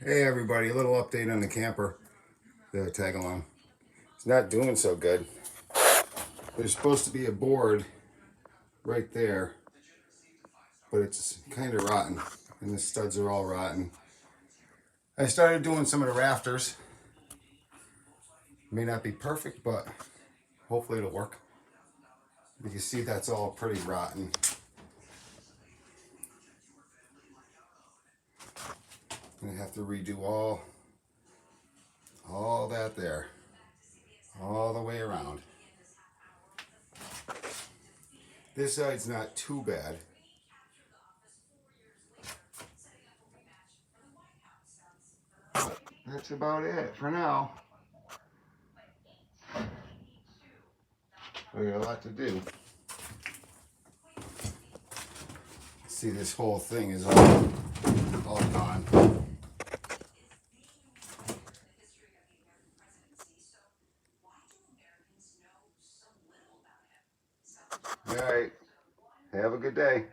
Hey everybody, a little update on the camper, the tag along. It's not doing so good. There's supposed to be a board right there, but it's kind of rotten, and the studs are all rotten. I started doing some of the rafters. May not be perfect, but hopefully it'll work. You can see that's all pretty rotten. I'm gonna have to redo all that there, all the way around. This side's not too bad. That's about it for now. We got a lot to do. See, this whole thing is all gone. All right. Have a good day.